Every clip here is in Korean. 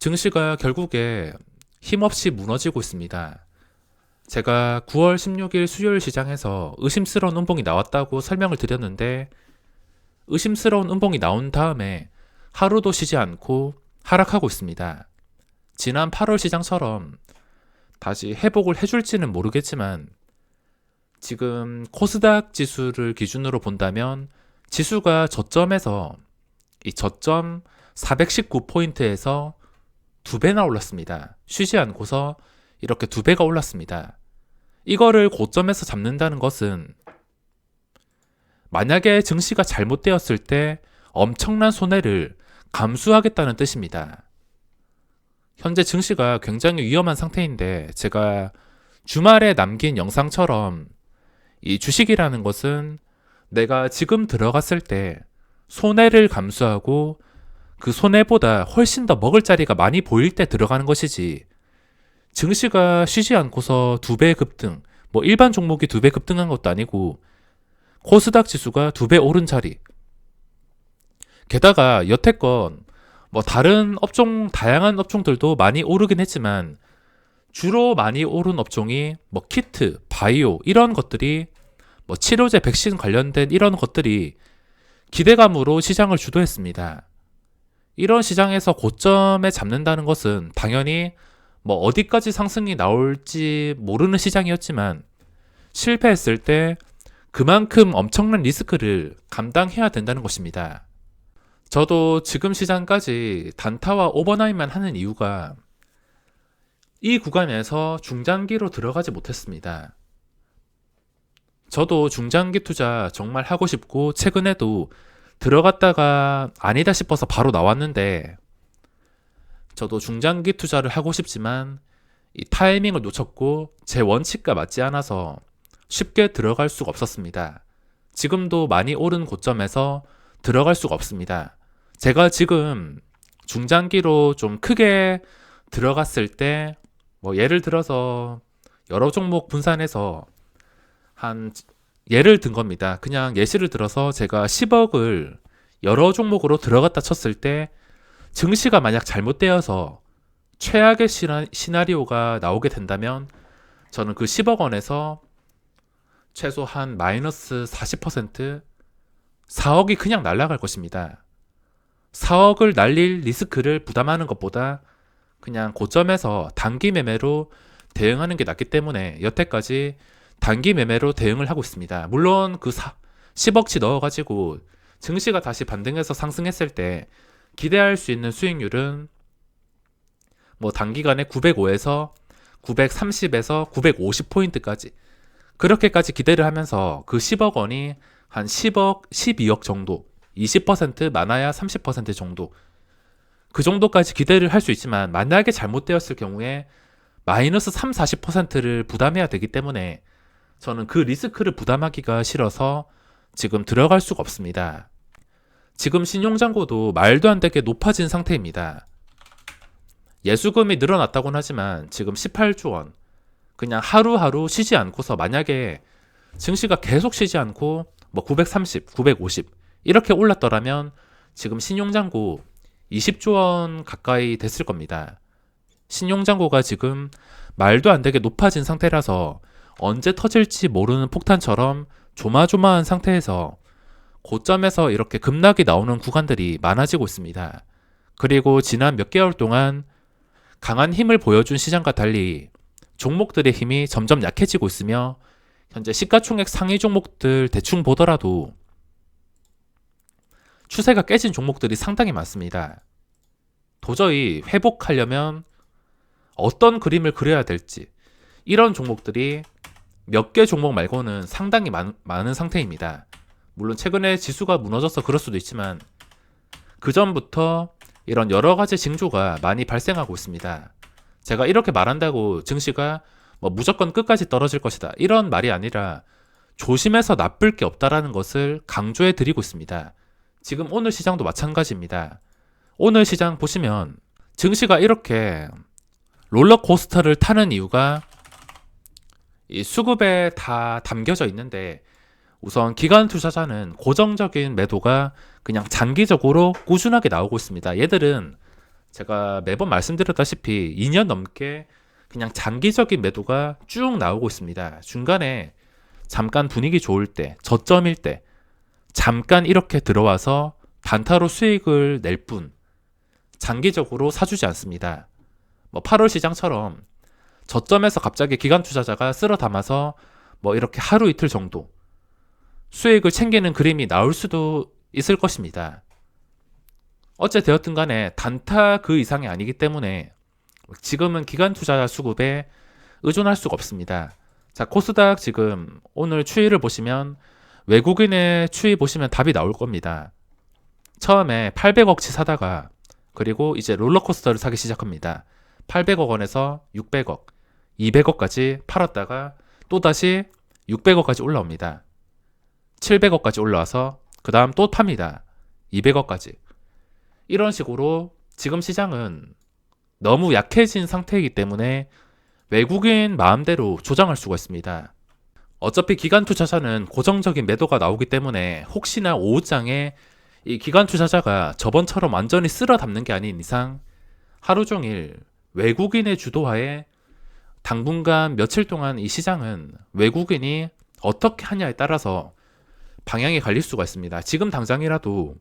증시가 결국에 힘없이 무너지고 있습니다. 제가 9월 16일 수요일 시장에서 의심스러운 음봉이 나왔다고 설명을 드렸는데, 의심스러운 음봉이 나온 다음에 하루도 쉬지 않고 하락하고 있습니다. 지난 8월 시장처럼 다시 회복을 해줄지는 모르겠지만, 지금 코스닥 지수를 기준으로 본다면 지수가 저점에서 이 저점 419포인트에서 2배나 올랐습니다. 쉬지 않고서 이렇게 2배가 올랐습니다. 이거를 고점에서 잡는다는 것은 만약에 증시가 잘못되었을 때 엄청난 손해를 감수하겠다는 뜻입니다. 현재 증시가 굉장히 위험한 상태인데, 제가 주말에 남긴 영상처럼 이 주식이라는 것은 내가 지금 들어갔을 때 손해를 감수하고 그 손해보다 훨씬 더 먹을 자리가 많이 보일 때 들어가는 것이지, 증시가 쉬지 않고서 2배 급등, 뭐 일반 종목이 2배 급등한 것도 아니고 코스닥 지수가 2배 오른 자리, 게다가 여태껏 뭐 다른 업종, 다양한 업종들도 많이 오르긴 했지만 주로 많이 오른 업종이 뭐 키트, 바이오 이런 것들이, 뭐 치료제, 백신 관련된 이런 것들이 기대감으로 시장을 주도했습니다. 이런 시장에서 고점에 잡는다는 것은 당연히 뭐 어디까지 상승이 나올지 모르는 시장이었지만, 실패했을 때 그만큼 엄청난 리스크를 감당해야 된다는 것입니다. 저도 지금 시장까지 단타와 오버나잇만 하는 이유가 이 구간에서 중장기로 들어가지 못했습니다. 저도 중장기 투자 정말 하고 싶고 최근에도 들어갔다가 아니다 싶어서 바로 나왔는데, 저도 중장기 투자를 하고 싶지만 이 타이밍을 놓쳤고 제 원칙과 맞지 않아서 쉽게 들어갈 수가 없었습니다. 지금도 많이 오른 고점에서 들어갈 수가 없습니다. 제가 지금 중장기로 좀 크게 들어갔을 때, 뭐 예를 들어서 여러 종목 분산해서 한 예를 든 겁니다. 그냥 예시를 들어서 제가 10억을 여러 종목으로 들어갔다 쳤을 때 증시가 만약 잘못되어서 최악의 시나리오가 나오게 된다면 저는 그 10억 원에서 최소한 마이너스 40%, 4억이 그냥 날아갈 것입니다. 4억을 날릴 리스크를 부담하는 것보다 그냥 고점에서 단기 매매로 대응하는 게 낫기 때문에 여태까지 단기 매매로 대응을 하고 있습니다. 물론 그 10억치 넣어가지고 증시가 다시 반등해서 상승했을 때 기대할 수 있는 수익률은 뭐 단기간에 905에서 930에서 950포인트까지 그렇게까지 기대를 하면서 그 10억 원이 한 10억, 12억 정도, 20% 많아야 30% 정도, 그 정도까지 기대를 할 수 있지만, 만약에 잘못되었을 경우에 마이너스 3, 40%를 부담해야 되기 때문에 저는 그 리스크를 부담하기가 싫어서 지금 들어갈 수가 없습니다. 지금 신용잔고도 말도 안 되게 높아진 상태입니다. 예수금이 늘어났다고는 하지만 지금 18조 원, 그냥 하루하루 쉬지 않고서, 만약에 증시가 계속 쉬지 않고 뭐 930, 950 이렇게 올랐더라면 지금 신용잔고 20조 원 가까이 됐을 겁니다. 신용잔고가 지금 말도 안 되게 높아진 상태라서 언제 터질지 모르는 폭탄처럼 조마조마한 상태에서 고점에서 이렇게 급락이 나오는 구간들이 많아지고 있습니다. 그리고 지난 몇 개월 동안 강한 힘을 보여준 시장과 달리 종목들의 힘이 점점 약해지고 있으며, 현재 시가총액 상위 종목들 대충 보더라도 추세가 깨진 종목들이 상당히 많습니다. 도저히 회복하려면 어떤 그림을 그려야 될지, 이런 종목들이 몇 개 종목 말고는 상당히 많은 상태입니다. 물론 최근에 지수가 무너져서 그럴 수도 있지만 그 전부터 이런 여러 가지 징조가 많이 발생하고 있습니다. 제가 이렇게 말한다고 증시가 뭐 무조건 끝까지 떨어질 것이다, 이런 말이 아니라 조심해서 나쁠 게 없다라는 것을 강조해 드리고 있습니다. 지금 오늘 시장도 마찬가지입니다. 오늘 시장 보시면 증시가 이렇게 롤러코스터를 타는 이유가 이 수급에 다 담겨져 있는데, 우선 기관 투자자는 고정적인 매도가 그냥 장기적으로 꾸준하게 나오고 있습니다. 얘들은 제가 매번 말씀드렸다시피 2년 넘게 그냥 장기적인 매도가 쭉 나오고 있습니다. 중간에 잠깐 분위기 좋을 때, 저점일 때 잠깐 이렇게 들어와서 단타로 수익을 낼 뿐 장기적으로 사주지 않습니다. 8월 시장처럼 저점에서 갑자기 기관 투자자가 쓸어 담아서 이렇게 하루 이틀 정도 수익을 챙기는 그림이 나올 수도 있을 것입니다. 어째 되었든 간에 단타 그 이상이 아니기 때문에 지금은 기관 투자자 수급에 의존할 수가 없습니다. 자, 코스닥 지금 오늘 추이를 보시면 외국인의 추이 보시면 답이 나올 겁니다. 처음에 800억치 사다가 그리고 이제 롤러코스터를 사기 시작합니다. 800억 원에서 600억, 200억까지 팔았다가 또다시 600억까지 올라옵니다. 700억까지 올라와서 그 다음 또 팝니다. 200억까지. 이런 식으로 지금 시장은 너무 약해진 상태이기 때문에 외국인 마음대로 조장할 수가 있습니다. 어차피 기관 투자자는 고정적인 매도가 나오기 때문에 혹시나 오후장에 이 기관 투자자가 저번처럼 완전히 쓸어 담는 게 아닌 이상 하루 종일 외국인의 주도하에 당분간 며칠 동안 이 시장은 외국인이 어떻게 하냐에 따라서 방향이 갈릴 수가 있습니다. 지금 당장이라도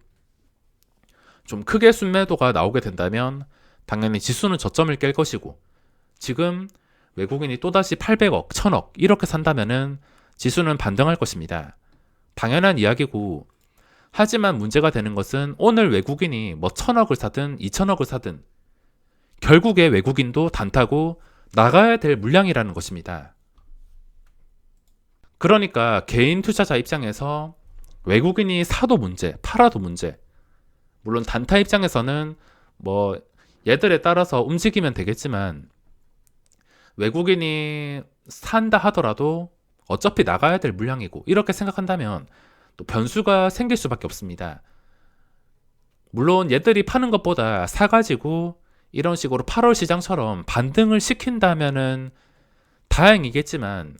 좀 크게 순매도가 나오게 된다면 당연히 지수는 저점을 깰 것이고, 지금 외국인이 또다시 800억, 1000억 이렇게 산다면은 지수는 반등할 것입니다. 당연한 이야기고, 하지만 문제가 되는 것은 오늘 외국인이 1000억을 사든 2000억을 사든 결국에 외국인도 단타고 나가야 될 물량이라는 것입니다. 그러니까 개인 투자자 입장에서 외국인이 사도 문제, 팔아도 문제. 물론 단타 입장에서는 얘들에 따라서 움직이면 되겠지만 외국인이 산다 하더라도 어차피 나가야 될 물량이고, 이렇게 생각한다면 또 변수가 생길 수밖에 없습니다. 물론 얘들이 파는 것보다 사가지고 이런 식으로 8월 시장처럼 반등을 시킨다면은 다행이겠지만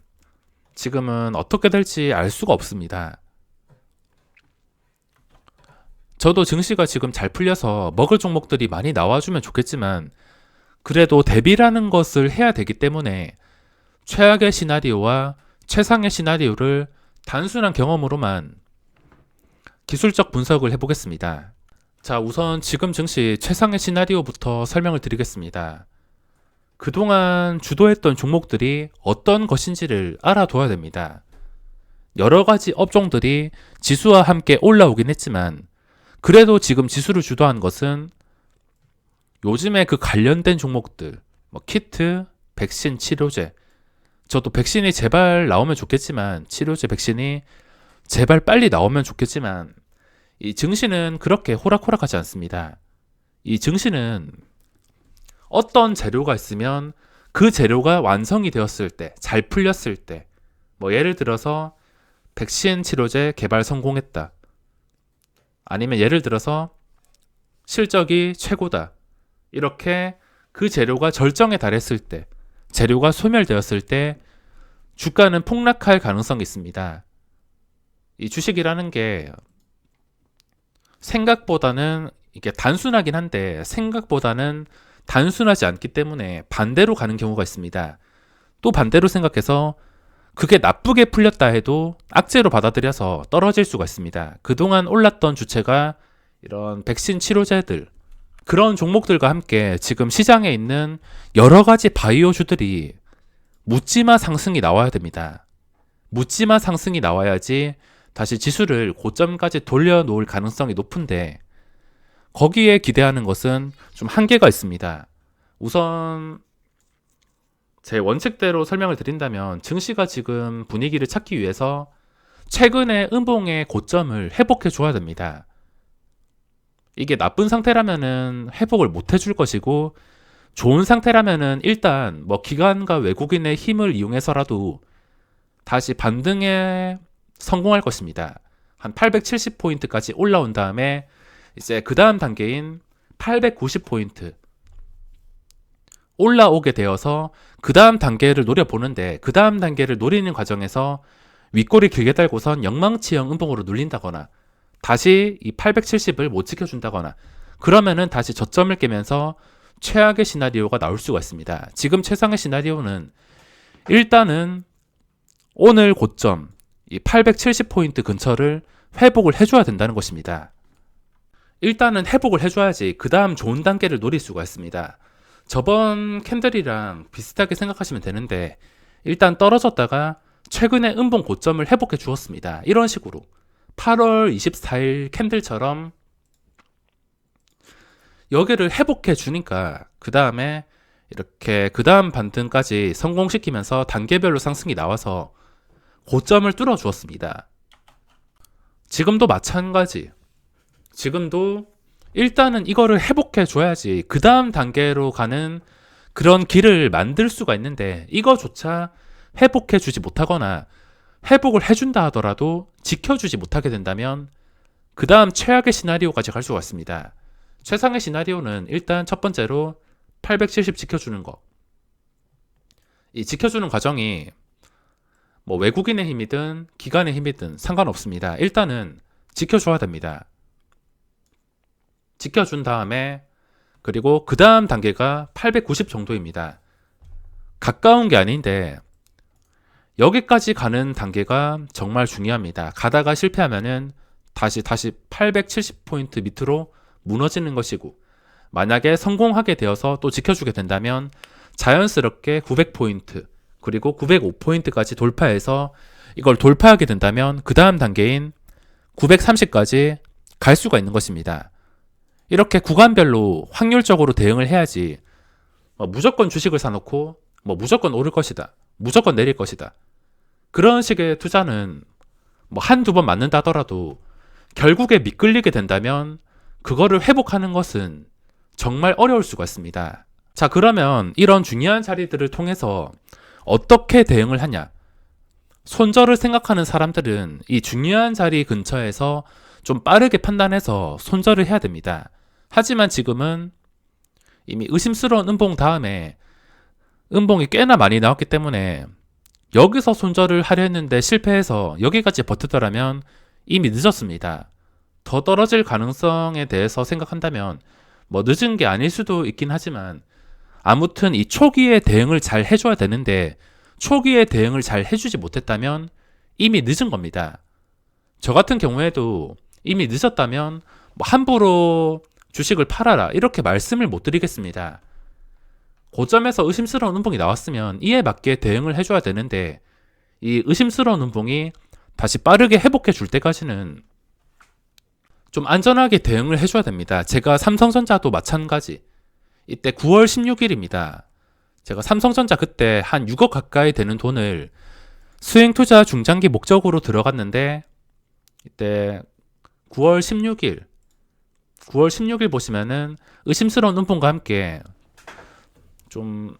지금은 어떻게 될지 알 수가 없습니다. 저도 증시가 지금 잘 풀려서 먹을 종목들이 많이 나와주면 좋겠지만 그래도 대비라는 것을 해야 되기 때문에 최악의 시나리오와 최상의 시나리오를 단순한 경험으로만 기술적 분석을 해보겠습니다. 자, 우선 지금 증시 최상의 시나리오부터 설명을 드리겠습니다. 그동안 주도했던 종목들이 어떤 것인지를 알아둬야 됩니다. 여러 가지 업종들이 지수와 함께 올라오긴 했지만 그래도 지금 지수를 주도한 것은 요즘에 그 관련된 종목들, 키트, 백신, 치료제. 저도 백신이 제발 나오면 좋겠지만, 치료제, 백신이 제발 빨리 나오면 좋겠지만, 이 증시는 그렇게 호락호락하지 않습니다. 이 증시는 어떤 재료가 있으면 그 재료가 완성이 되었을 때, 잘 풀렸을 때, 예를 들어서 백신 치료제 개발 성공했다. 아니면 예를 들어서 실적이 최고다. 이렇게 그 재료가 절정에 달했을 때, 재료가 소멸되었을 때 주가는 폭락할 가능성이 있습니다. 이 주식이라는 게 생각보다는 이게 단순하긴 한데 생각보다는 단순하지 않기 때문에 반대로 가는 경우가 있습니다. 또 반대로 생각해서 그게 나쁘게 풀렸다 해도 악재로 받아들여서 떨어질 수가 있습니다. 그동안 올랐던 주체가 이런 백신 치료제들, 그런 종목들과 함께 지금 시장에 있는 여러 가지 바이오주들이 묻지마 상승이 나와야 됩니다. 묻지마 상승이 나와야지 다시 지수를 고점까지 돌려놓을 가능성이 높은데 거기에 기대하는 것은 좀 한계가 있습니다. 우선 제 원칙대로 설명을 드린다면 증시가 지금 분위기를 찾기 위해서 최근의 음봉의 고점을 회복해 줘야 됩니다. 이게 나쁜 상태라면은 회복을 못 해줄 것이고, 좋은 상태라면은 일단 기관과 외국인의 힘을 이용해서라도 다시 반등에 성공할 것입니다. 한 870포인트까지 올라온 다음에 이제 그 다음 단계인 890포인트 올라오게 되어서 그 다음 단계를 노려보는데, 그 다음 단계를 노리는 과정에서 윗골이 길게 달고선 영망치형 음봉으로 눌린다거나 다시 이 870을 못 지켜준다거나 그러면은 다시 저점을 깨면서 최악의 시나리오가 나올 수가 있습니다. 지금 최상의 시나리오는 일단은 오늘 고점 이 870포인트 근처를 회복을 해줘야 된다는 것입니다. 일단은 회복을 해줘야지 그 다음 좋은 단계를 노릴 수가 있습니다. 저번 캔들이랑 비슷하게 생각하시면 되는데 일단 떨어졌다가 최근에 음봉 고점을 회복해 주었습니다. 이런 식으로 8월 24일 캔들처럼 여기를 회복해 주니까 그 다음에 이렇게 그 다음 반등까지 성공시키면서 단계별로 상승이 나와서 고점을 뚫어 주었습니다. 지금도 마찬가지. 지금도 일단은 이거를 회복해 줘야지 그 다음 단계로 가는 그런 길을 만들 수가 있는데 이거조차 회복해 주지 못하거나 회복을 해준다 하더라도 지켜주지 못하게 된다면 그 다음 최악의 시나리오까지 갈 수가 있습니다. 최상의 시나리오는 일단 첫 번째로 870 지켜주는 거. 이 지켜주는 과정이 뭐 외국인의 힘이든 기관의 힘이든 상관없습니다. 일단은 지켜줘야 됩니다. 지켜준 다음에 그리고 그 다음 단계가 890 정도입니다. 가까운 게 아닌데 여기까지 가는 단계가 정말 중요합니다. 가다가 실패하면은 다시 870포인트 밑으로 무너지는 것이고 만약에 성공하게 되어서 또 지켜주게 된다면 자연스럽게 900포인트 그리고 905포인트까지 돌파해서 이걸 돌파하게 된다면 그 다음 단계인 930까지 갈 수가 있는 것입니다. 이렇게 구간별로 확률적으로 대응을 해야지 무조건 주식을 사놓고 무조건 오를 것이다. 무조건 내릴 것이다. 그런 식의 투자는 한두 번 맞는다 하더라도 결국에 미끌리게 된다면 그거를 회복하는 것은 정말 어려울 수가 있습니다. 자, 그러면 이런 중요한 자리들을 통해서 어떻게 대응을 하냐? 손절을 생각하는 사람들은 이 중요한 자리 근처에서 좀 빠르게 판단해서 손절을 해야 됩니다. 하지만 지금은 이미 의심스러운 음봉 다음에 음봉이 꽤나 많이 나왔기 때문에 여기서 손절을 하려 했는데 실패해서 여기까지 버티더라면 이미 늦었습니다. 더 떨어질 가능성에 대해서 생각한다면 늦은 게 아닐 수도 있긴 하지만 아무튼 이 초기에 대응을 잘 해줘야 되는데 초기에 대응을 잘 해주지 못했다면 이미 늦은 겁니다. 저 같은 경우에도 이미 늦었다면 함부로 주식을 팔아라 이렇게 말씀을 못 드리겠습니다. 고점에서 의심스러운 음봉이 나왔으면 이에 맞게 대응을 해줘야 되는데 이 의심스러운 음봉이 다시 빠르게 회복해 줄 때까지는 좀 안전하게 대응을 해줘야 됩니다. 제가 삼성전자도 마찬가지. 이때 9월 16일입니다. 제가 삼성전자 그때 한 6억 가까이 되는 돈을 수행투자 중장기 목적으로 들어갔는데 이때 9월 16일 보시면은 의심스러운 음봉과 함께 좀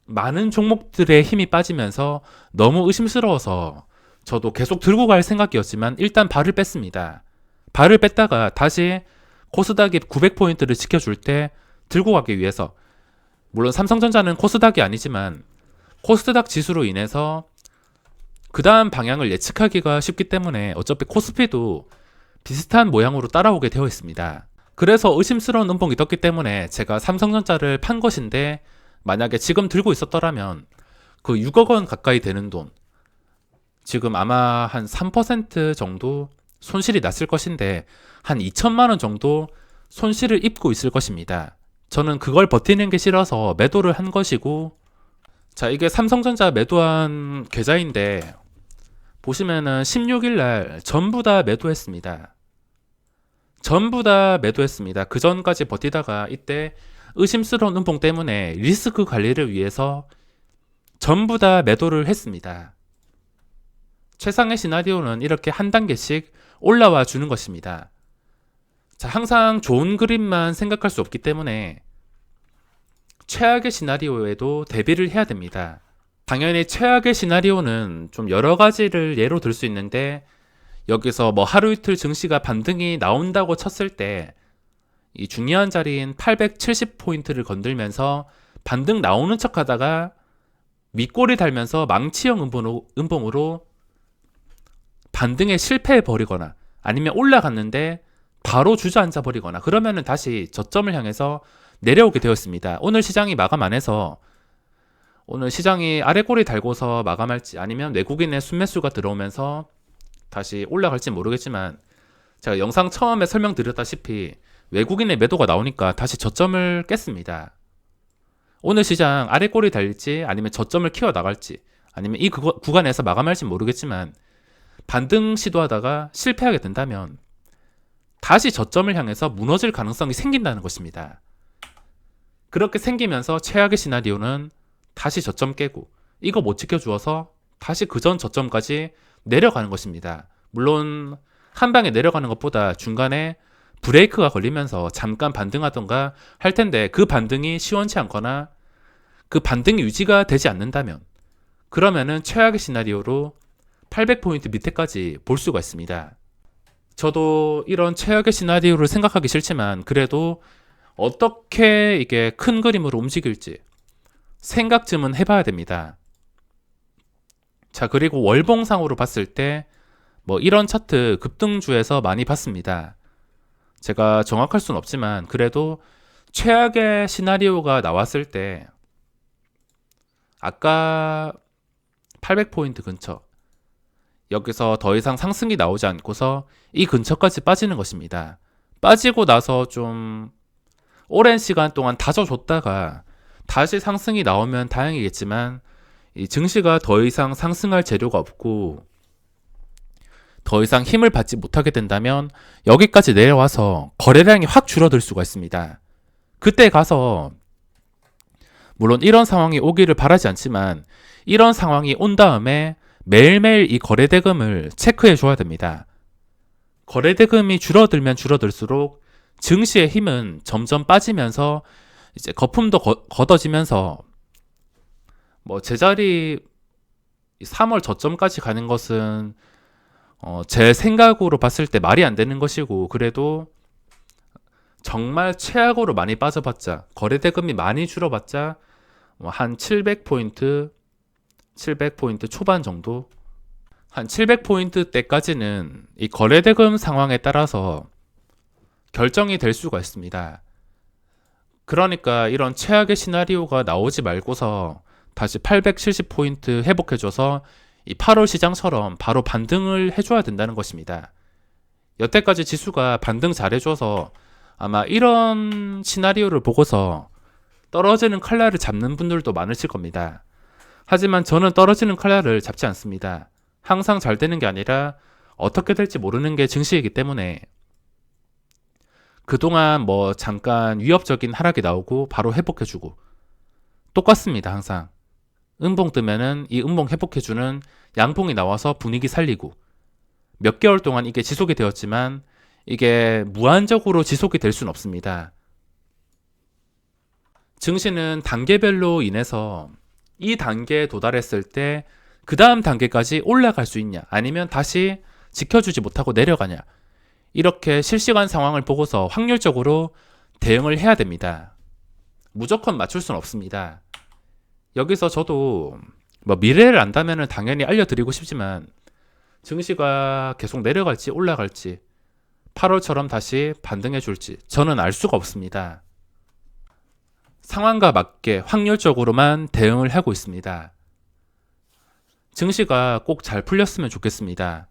많은 종목들의 힘이 빠지면서 너무 의심스러워서 저도 계속 들고 갈 생각이었지만 일단 발을 뺐습니다. 발을 뺐다가 다시 코스닥이 900포인트를 지켜줄 때 들고 가기 위해서 물론 삼성전자는 코스닥이 아니지만 코스닥 지수로 인해서 그 다음 방향을 예측하기가 쉽기 때문에 어차피 코스피도 비슷한 모양으로 따라오게 되어 있습니다. 그래서 의심스러운 음봉이 떴기 때문에 제가 삼성전자를 판 것인데 만약에 지금 들고 있었더라면 그 6억 원 가까이 되는 돈 지금 아마 한 3% 정도 손실이 났을 것인데 한 2천만 원 정도 손실을 입고 있을 것입니다. 저는 그걸 버티는 게 싫어서 매도를 한 것이고 자 이게 삼성전자 매도한 계좌인데 보시면은 16일 날 전부 다 매도했습니다. 전부 다 매도했습니다. 그 전까지 버티다가 이때 의심스러운 음봉 때문에 리스크 관리를 위해서 전부 다 매도를 했습니다. 최상의 시나리오는 이렇게 한 단계씩 올라와 주는 것입니다. 자, 항상 좋은 그림만 생각할 수 없기 때문에 최악의 시나리오에도 대비를 해야 됩니다. 당연히 최악의 시나리오는 좀 여러 가지를 예로 들 수 있는데 여기서 하루 이틀 증시가 반등이 나온다고 쳤을 때 이 중요한 자리인 870포인트를 건들면서 반등 나오는 척 하다가 윗꼬리 달면서 망치형 음봉으로 반등에 실패해 버리거나 아니면 올라갔는데 바로 주저앉아 버리거나 그러면은 다시 저점을 향해서 내려오게 되었습니다. 오늘 시장이 마감 안 해서 오늘 시장이 아래 꼬리 달고서 마감할지 아니면 외국인의 순매수가 들어오면서 다시 올라갈지 모르겠지만 제가 영상 처음에 설명드렸다시피 외국인의 매도가 나오니까 다시 저점을 깼습니다. 오늘 시장 아래 꼬리 달릴지 아니면 저점을 키워 나갈지 아니면 이 구간에서 마감할지 모르겠지만 반등 시도하다가 실패하게 된다면 다시 저점을 향해서 무너질 가능성이 생긴다는 것입니다. 그렇게 생기면서 최악의 시나리오는 다시 저점 깨고 이거 못 지켜주어서 다시 그전 저점까지 내려가는 것입니다. 물론 한 방에 내려가는 것보다 중간에 브레이크가 걸리면서 잠깐 반등하던가 할 텐데 그 반등이 시원치 않거나 그 반등이 유지가 되지 않는다면 그러면은 최악의 시나리오로 800포인트 밑에까지 볼 수가 있습니다. 저도 이런 최악의 시나리오를 생각하기 싫지만 그래도 어떻게 이게 큰 그림으로 움직일지 생각쯤은 해봐야 됩니다. 자, 그리고 월봉상으로 봤을 때 뭐 이런 차트 급등주에서 많이 봤습니다. 제가 정확할 순 없지만 그래도 최악의 시나리오가 나왔을 때 아까 800포인트 근처 여기서 더 이상 상승이 나오지 않고서 이 근처까지 빠지는 것입니다. 빠지고 나서 좀 오랜 시간 동안 다져줬다가 다시 상승이 나오면 다행이겠지만 이 증시가 더 이상 상승할 재료가 없고 더 이상 힘을 받지 못하게 된다면 여기까지 내려와서 거래량이 확 줄어들 수가 있습니다. 그때 가서 물론 이런 상황이 오기를 바라지 않지만 이런 상황이 온 다음에 매일매일 이 거래대금을 체크해 줘야 됩니다. 거래대금이 줄어들면 줄어들수록 증시의 힘은 점점 빠지면서 이제 거품도 걷어지면서 뭐 제자리 3월 저점까지 가는 것은 제 생각으로 봤을 때 말이 안 되는 것이고 그래도 정말 최악으로 많이 빠져봤자 거래대금이 많이 줄어봤자 한 700포인트 초반 정도 한 700포인트 때까지는 이 거래대금 상황에 따라서 결정이 될 수가 있습니다. 그러니까 이런 최악의 시나리오가 나오지 말고서 다시 870포인트 회복해줘서 이 8월 시장처럼 바로 반등을 해줘야 된다는 것입니다. 여태까지 지수가 반등 잘해줘서 아마 이런 시나리오를 보고서 떨어지는 칼날을 잡는 분들도 많으실 겁니다. 하지만 저는 떨어지는 칼날을 잡지 않습니다. 항상 잘 되는 게 아니라 어떻게 될지 모르는 게 증시이기 때문에 그동안 뭐 잠깐 위협적인 하락이 나오고 바로 회복해주고 똑같습니다. 항상 음봉 뜨면은 이 음봉 회복해주는 양봉이 나와서 분위기 살리고 몇 개월 동안 이게 지속이 되었지만 이게 무한적으로 지속이 될 수는 없습니다. 증시는 단계별로 인해서 이 단계에 도달했을 때 그 다음 단계까지 올라갈 수 있냐 아니면 다시 지켜주지 못하고 내려가냐 이렇게 실시간 상황을 보고서 확률적으로 대응을 해야 됩니다. 무조건 맞출 수는 없습니다. 여기서 저도 뭐 미래를 안다면 당연히 알려드리고 싶지만 증시가 계속 내려갈지 올라갈지 8월처럼 다시 반등해 줄지 저는 알 수가 없습니다. 상황과 맞게 확률적으로만 대응을 하고 있습니다. 증시가 꼭 잘 풀렸으면 좋겠습니다.